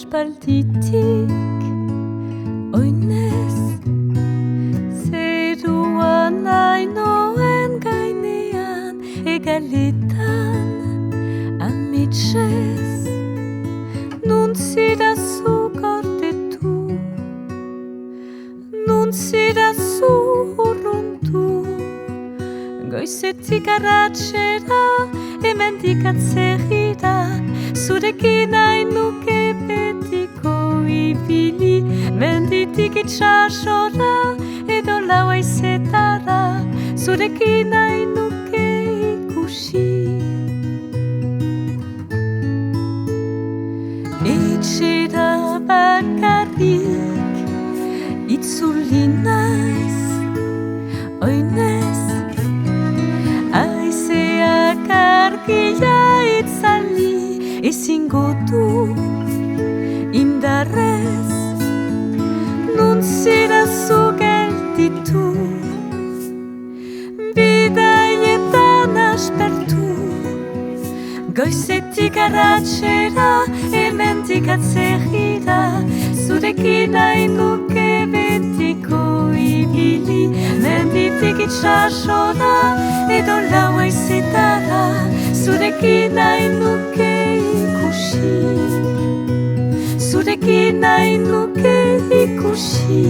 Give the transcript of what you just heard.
aspalditik oinez zeruan ainoen gainean egaletan amitsez nun zirazu gordetu nun zirazu urrundu goizetik arratsera hemendik atzerrira zurekin nahi nuke betiko ibili menditik itsasora edo lau haizetara zurekin nahi nuke ikusi etxera bakarrik itzuli naiz oinez haizeak argia itzali ezingo du indarrez nun zirazu gelditu bidaietan aspertu goizetik arratsera hemendik atzerrira zurekin nahi nuke betiko ibili menditik itsasora edo lau haizetara zurekin nahi nuke ikusi zurekin nahi nuke ikusi